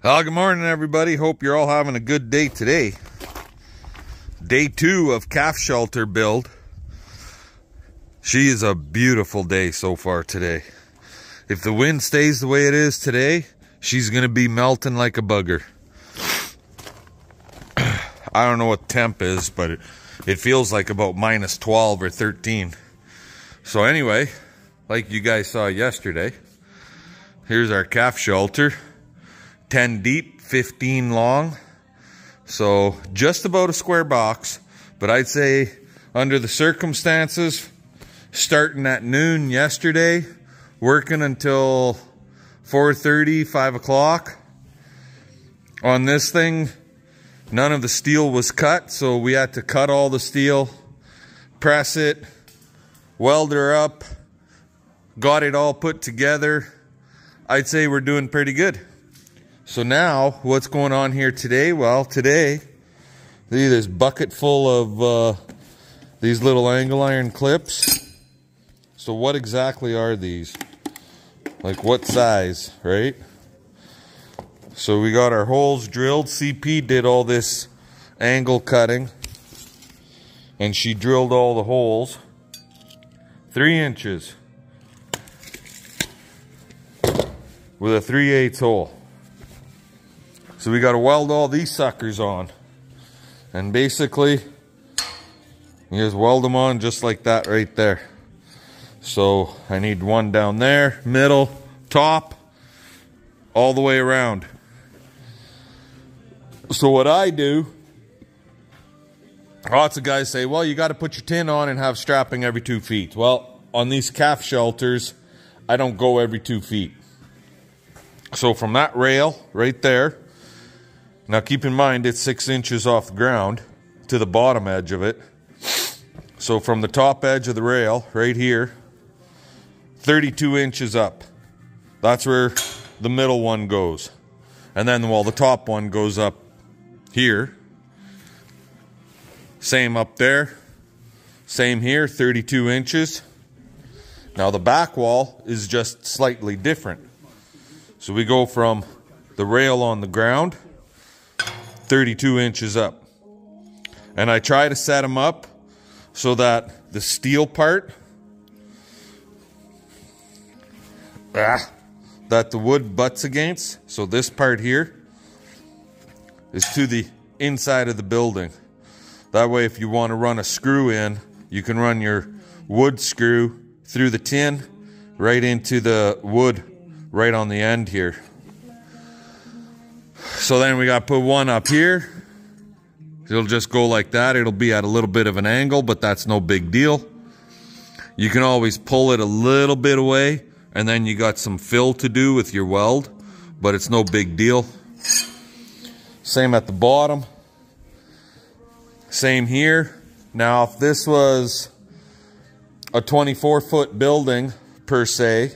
Well, good morning, everybody. Hope you're all having a good day today. Day 2 of calf shelter build. She is a beautiful day so far today. If the wind stays the way it is today, she's going to be melting like a bugger. I don't know what temp is, but it feels like about minus 12 or 13. So anyway, like you guys saw yesterday, here's our calf shelter. 10 deep, 15 long. So just about a square box. But I'd say under the circumstances, starting at noon yesterday, working until 4:30, 5 o'clock. On this thing, none of the steel was cut, so we had to cut all the steel, press it, weld her up, got it all put together. I'd say we're doing pretty good. So now, what's going on here today? Well, today, see this bucket full of these little angle iron clips. So what exactly are these? Like what size, right? So we got our holes drilled. CP did all this angle cutting, and she drilled all the holes. 3 inches with a 3/8 hole. So we got to weld all these suckers on, and basically you just weld them on just like that right there. So I need one down there, middle, top, all the way around. So what I do, lots of guys say, well, you got to put your tin on and have strapping every 2 feet. Well, on these calf shelters, I don't go every 2 feet. So from that rail right there, now keep in mind it's 6 inches off the ground to the bottom edge of it. So from the top edge of the rail right here, 32 inches up. That's where the middle one goes. And then, well, the top one goes up here. Same up there. Same here, 32 inches. Now the back wall is just slightly different. So we go from the rail on the ground, 32 inches up. And I try to set them up so that the steel part, that the wood butts against, so this part here is to the inside of the building. That way, if you want to run a screw in, you can run your wood screw through the tin right into the wood right on the end here. So then we got to put one up here. It'll just go like that. It'll be at a little bit of an angle, but that's no big deal. You can always pull it a little bit away, and then you got some fill to do with your weld, but it's no big deal. Same at the bottom. Same here. Now, if this was a 24-foot building per se,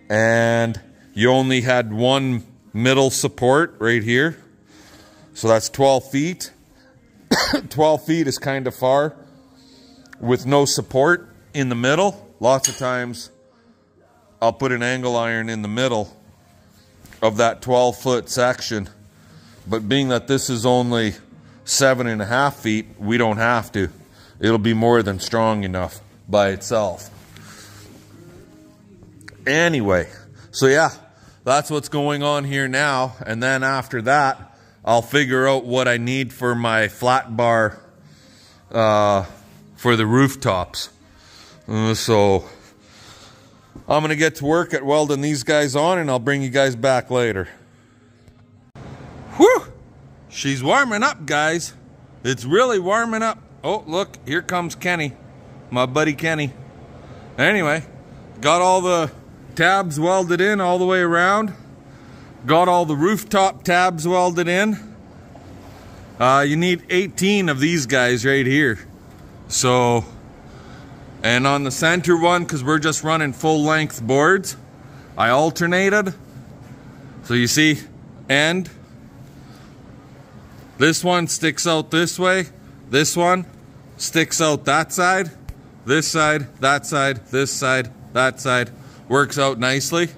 and you only had one middle support right here, so that's 12 feet. 12 feet is kind of far with no support in the middle. Lots of times I'll put an angle iron in the middle of that 12-foot section, but being that this is only 7.5 feet, we don't have to. It'll be more than strong enough by itself. Anyway, so yeah, that's what's going on here now. And then after that, I'll figure out what I need for my flat bar for the rooftops. So I'm going to get to work at welding these guys on, and I'll bring you guys back later. Whew! She's warming up, guys. It's really warming up. Oh, look, here comes Kenny, my buddy Kenny. Anyway, got all the tabs welded in all the way around. Got all the rooftop tabs welded in. You need 18 of these guys right here. So, and on the center one, because we're just running full length boards, I alternated. So you see, and this one sticks out this way. This one sticks out that side. This side, that side, this side, that side. Works out nicely.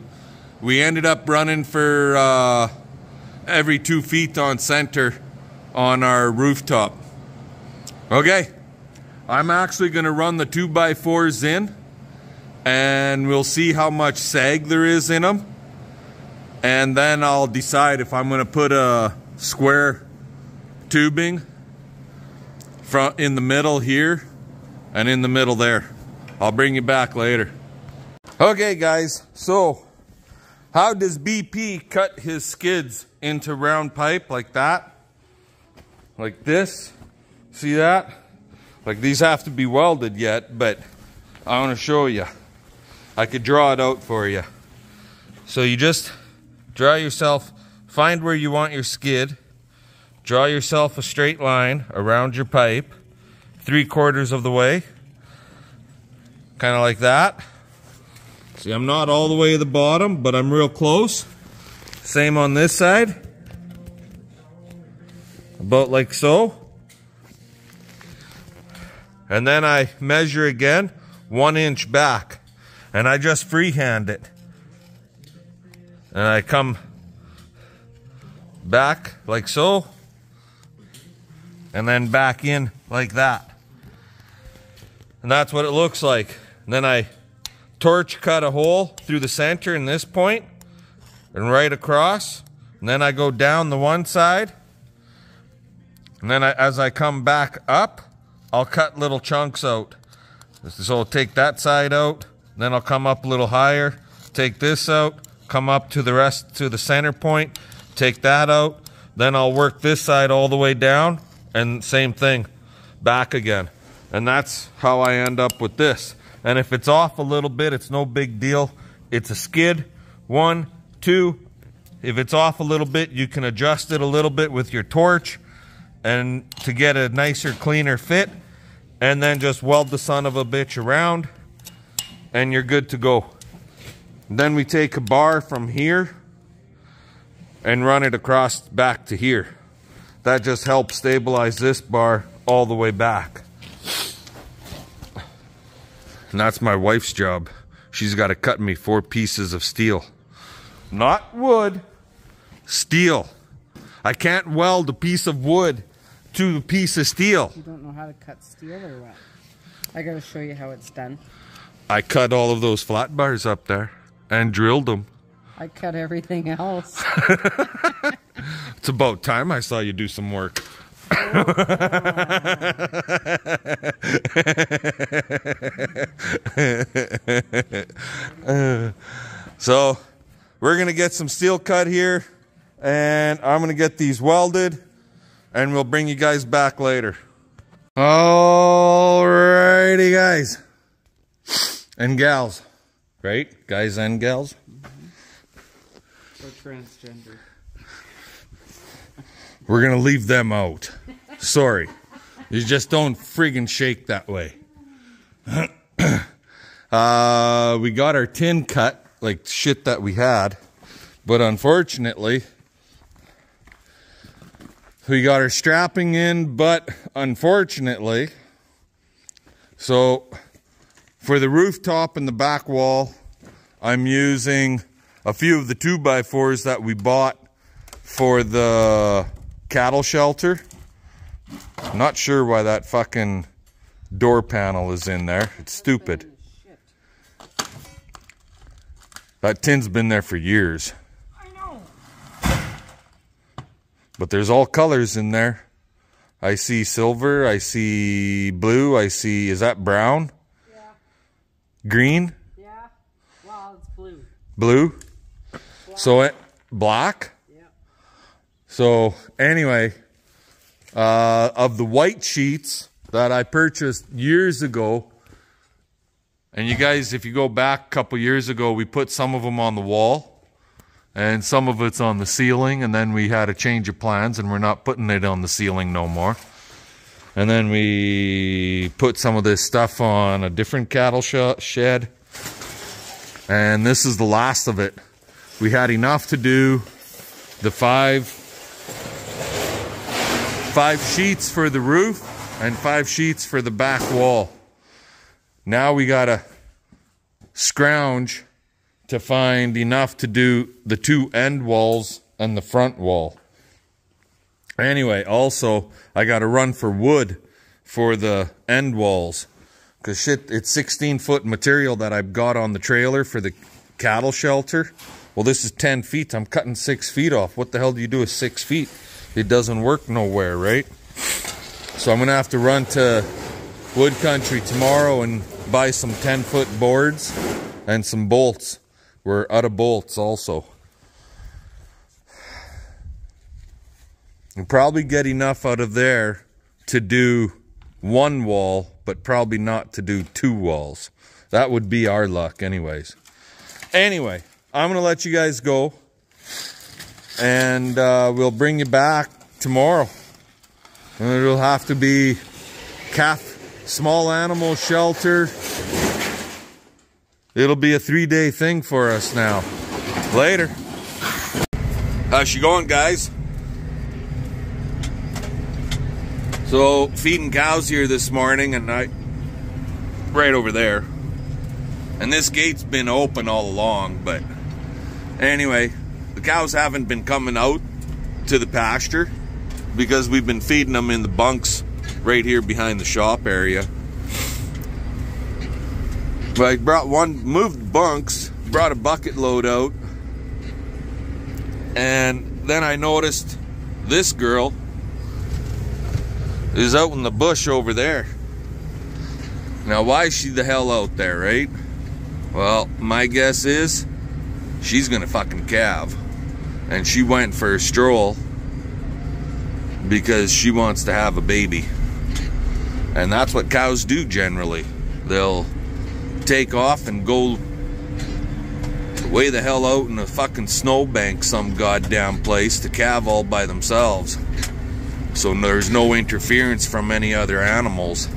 We ended up running for every 2 feet on center on our rooftop. Okay, I'm actually going to run the 2x4s in, and we'll see how much sag there is in them, and then I'll decide if I'm going to put a square tubing in the middle here and in the middle there. I'll bring you back later. Okay guys, so how does BP cut his skids into round pipe like that? Like this? See that? Like, these have to be welded yet, but I want to show you. I could draw it out for you. So you just draw yourself, find where you want your skid, draw yourself a straight line around your pipe, 3/4 of the way, kind of like that. See, I'm not all the way to the bottom, but I'm real close. Same on this side, about like so. And then I measure again, 1 inch back, and I just freehand it. And I come back like so, and then back in like that. And that's what it looks like. And then I torch cut a hole through the center in this point and right across. And then I go down the one side. And then as I come back up, I'll cut little chunks out. So I'll take that side out, then I'll come up a little higher, take this out, come up to the rest, to the center point, take that out, then I'll work this side all the way down, and same thing, back again. And that's how I end up with this. And if it's off a little bit, it's no big deal. It's a skid, 1, 2. If it's off a little bit, you can adjust it a little bit with your torch and to get a nicer, cleaner fit, and then just weld the son of a bitch around, and you're good to go. Then we take a bar from here and run it across back to here. That just helps stabilize this bar all the way back. And that's my wife's job. She's got to cut me 4 pieces of steel. Not wood, steel. I can't weld a piece of wood to a piece of steel. You don't know how to cut steel or what? I gotta show you how it's done. I cut all of those flat bars up there and drilled them. I cut everything else. It's about time I saw you do some work. So we're gonna get some steel cut here, and I'm gonna get these welded, and we'll bring you guys back later. Alrighty, guys and gals, right? Guys and gals. Or transgender. We're gonna leave them out. Sorry, you just don't friggin' shake that way. We got our tin cut like shit that we had, but unfortunately we got our strapping in, but unfortunately, so for the rooftop and the back wall, I'm using a few of the 2x4s that we bought for the cattle shelter. Not sure why that fucking door panel is in there. It's stupid. That tin's been there for years. But there's all colors in there. I see silver, I see blue, I see, is that brown? Yeah. Green? Yeah. Well, it's blue. Blue? Black. So black? Yeah. So anyway, of the white sheets that I purchased years ago, and you guys, if you go back a couple years ago, we put some of them on the wall. And some of it's on the ceiling, and then we had a change of plans, and we're not putting it on the ceiling no more. And then we put some of this stuff on a different cattle shed. And this is the last of it. We had enough to do the five sheets for the roof and 5 sheets for the back wall. Now we gotta scrounge to find enough to do the 2 end walls and the front wall. Anyway, also, I got to run for wood for the end walls. Because shit, it's 16-foot material that I've got on the trailer for the cattle shelter. Well, this is 10 feet. I'm cutting 6 feet off. What the hell do you do with 6 feet? It doesn't work nowhere, right? So I'm going to have to run to Wood Country tomorrow and buy some 10-foot boards and some bolts. We're out of bolts also. You'll probably get enough out of there to do one wall, but probably not to do 2 walls. That would be our luck anyways. Anyway, I'm going to let you guys go. And we'll bring you back tomorrow. And it'll have to be calf, small animal shelter. It'll be a 3-day thing for us now. Later. How's she going, guys? So, feeding cows here this morning, and right over there. And this gate's been open all along, but anyway, the cows haven't been coming out to the pasture because we've been feeding them in the bunks right here behind the shop area. But I moved the bunks, brought a bucket load out, and then I noticed this girl is out in the bush over there. Now, why is she the hell out there, right? Well, my guess is she's gonna fucking calve. And she went for a stroll because she wants to have a baby. And that's what cows do generally. They'll take off and go way the hell out in a fucking snowbank some goddamn place to calve all by themselves. So there's no interference from any other animals.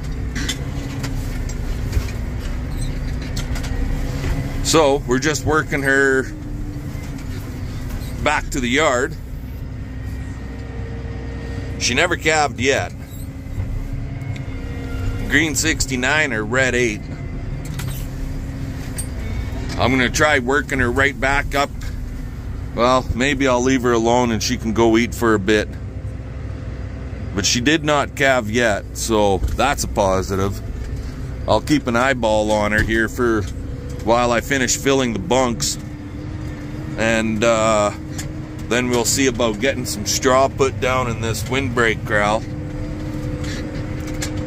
So we're just working her back to the yard. She never calved yet. Green 69 or red 8. I'm gonna try working her right back up. Well, maybe I'll leave her alone and she can go eat for a bit. But she did not calve yet, so that's a positive. I'll keep an eyeball on her here for while I finish filling the bunks. And then we'll see about getting some straw put down in this windbreak corral.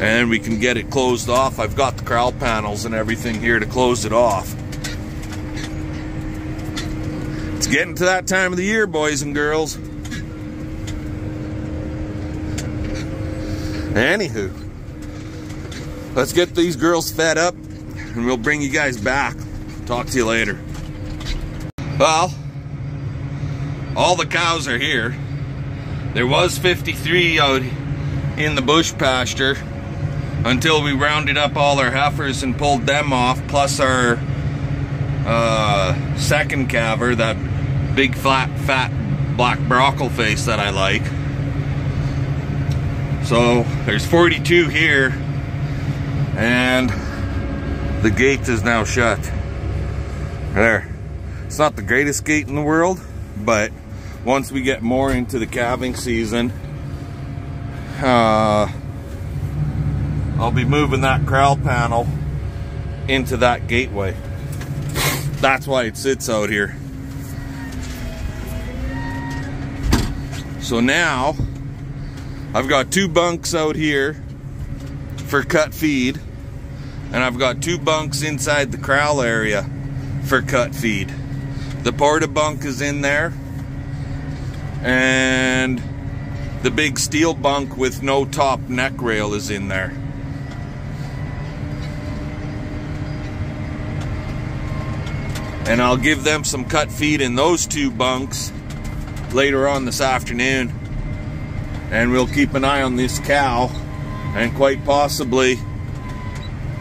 And we can get it closed off. I've got the corral panels and everything here to close it off. It's getting to that time of the year, boys and girls. Anywho, let's get these girls fed up and we'll bring you guys back. Talk to you later. Well, all the cows are here. There was 53 out in the bush pasture until we rounded up all our heifers and pulled them off, plus our second calver, that big flat black brockle face that I like. So there's 42 here, and the gate is now shut. There. It's not the greatest gate in the world, but once we get more into the calving season, I'll be moving that corral panel into that gateway. That's why it sits out here. So now I've got 2 bunks out here for cut feed, and I've got 2 bunks inside the corral area for cut feed. The porta bunk is in there, and the big steel bunk with no top neck rail is in there. And I'll give them some cut feed in those 2 bunks later on this afternoon. And we'll keep an eye on this cow and quite possibly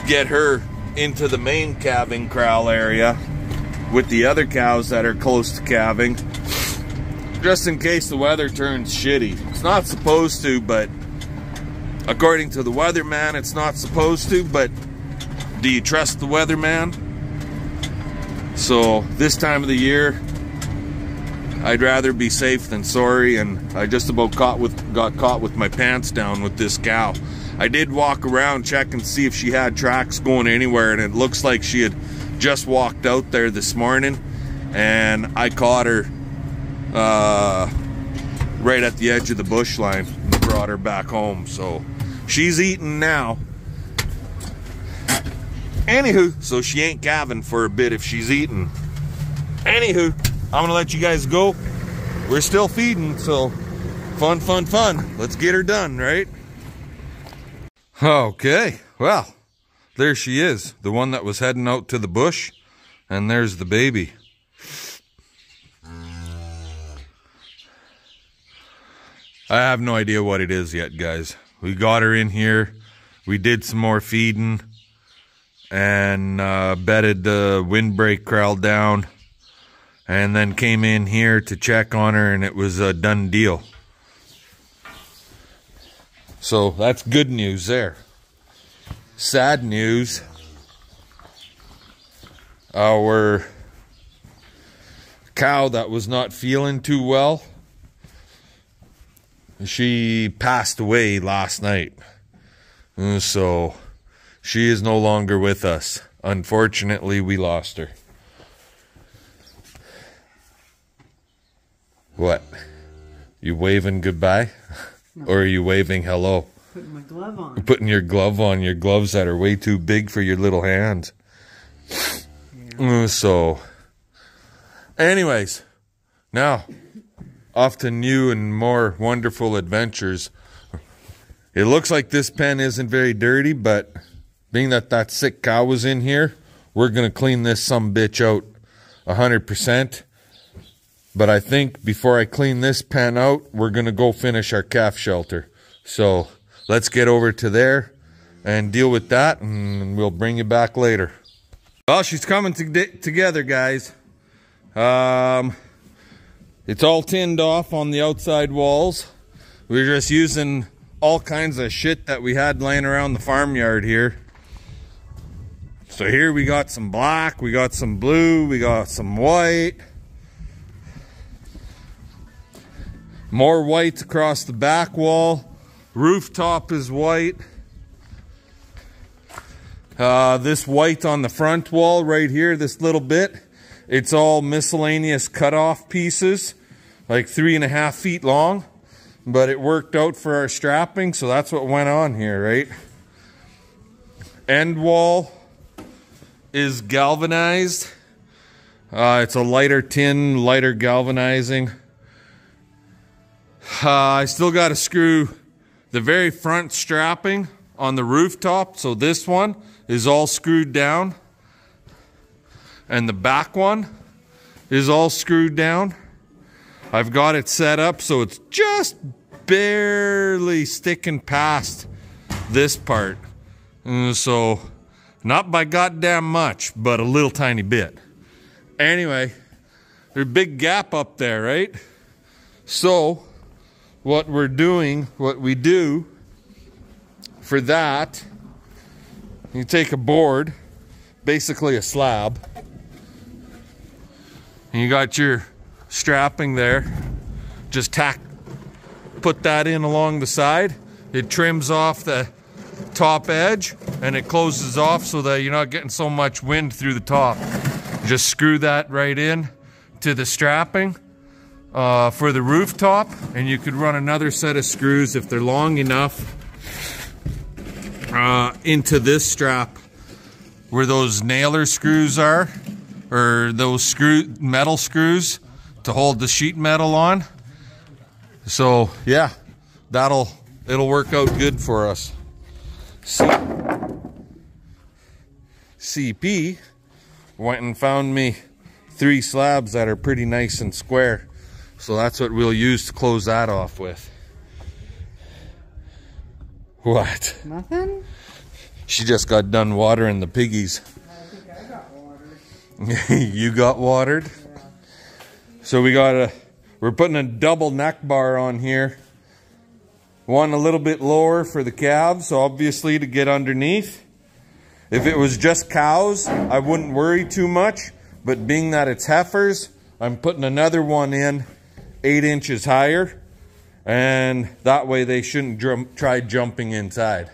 get her into the main calving corral area with the other cows that are close to calving, just in case the weather turns shitty. It's not supposed to, but according to the weatherman, it's not supposed to, but do you trust the weatherman? So this time of the year, I'd rather be safe than sorry, and I just about got caught with my pants down with this cow. I did walk around, check and see if she had tracks going anywhere, and it looks like she had just walked out there this morning, and I caught her right at the edge of the bush line and brought her back home. So she's eating now. Anywho, so she ain't calving for a bit if she's eating. Anywho, I'm gonna let you guys go. We're still feeding, so fun, fun, fun. Let's get her done, right? Okay, well, there she is, the one that was heading out to the bush, and there's the baby. I have no idea what it is yet, guys. We got her in here, we did some more feeding, and bedded the windbreak corral down, and then came in here to check on her, and it was a done deal. So that's good news there. Sad news, our cow that was not feeling too well, she passed away last night. So she is no longer with us. Unfortunately, we lost her. What? You waving goodbye? No. Or are you waving hello? Putting my glove on. You're putting your glove on, your gloves that are way too big for your little hands. Yeah. So, anyways, now, off to new and more wonderful adventures. It looks like this pen isn't very dirty, but being that that sick cow was in here, we're going to clean this sumbitch out 100%. But I think before I clean this pen out, we're going to go finish our calf shelter. So let's get over to there and deal with that, and we'll bring you back later. Well, she's coming together, guys. It's all tinned off on the outside walls. We're just using all kinds of shit that we had laying around the farmyard here. So here we got some black, we got some blue, we got some white. More white across the back wall. Rooftop is white. This white on the front wall right here, this little bit, it's all miscellaneous cut-off pieces, like 3.5 feet long, but it worked out for our strapping, so that's what went on here, right? End wall is galvanized. It's a lighter tin, lighter galvanizing. I still got to screw the very front strapping on the rooftop, so this one is all screwed down, and the back one is all screwed down. I've got it set up so it's just barely sticking past this part, so not by goddamn much, but a little tiny bit. Anyway, there's a big gap up there, right? So what we do for that, you take a board, basically a slab, and you got your strapping there, just put that in along the side. It trims off the top edge and it closes off so that you're not getting so much wind through the top. Just screw that right in to the strapping for the rooftop, and you could run another set of screws if they're long enough into this strap where those nailer screws are, or those metal screws to hold the sheet metal on. So yeah, it'll work out good for us. CP went and found me 3 slabs that are pretty nice and square. So that's what we'll use to close that off with. What? Nothing? She just got done watering the piggies. I think I got watered. You got watered? Yeah. So we're putting a double neck bar on here. One a little bit lower for the calves, obviously, to get underneath. If it was just cows, I wouldn't worry too much. But being that it's heifers, I'm putting another one in 8 inches higher, and that way they shouldn't try jumping inside.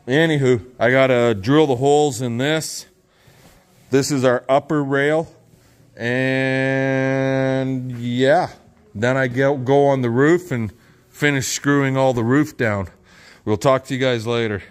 Anywho, I gotta drill the holes in this. This is our upper rail, and yeah, then I go on the roof and finish screwing all the roof down. We'll talk to you guys later.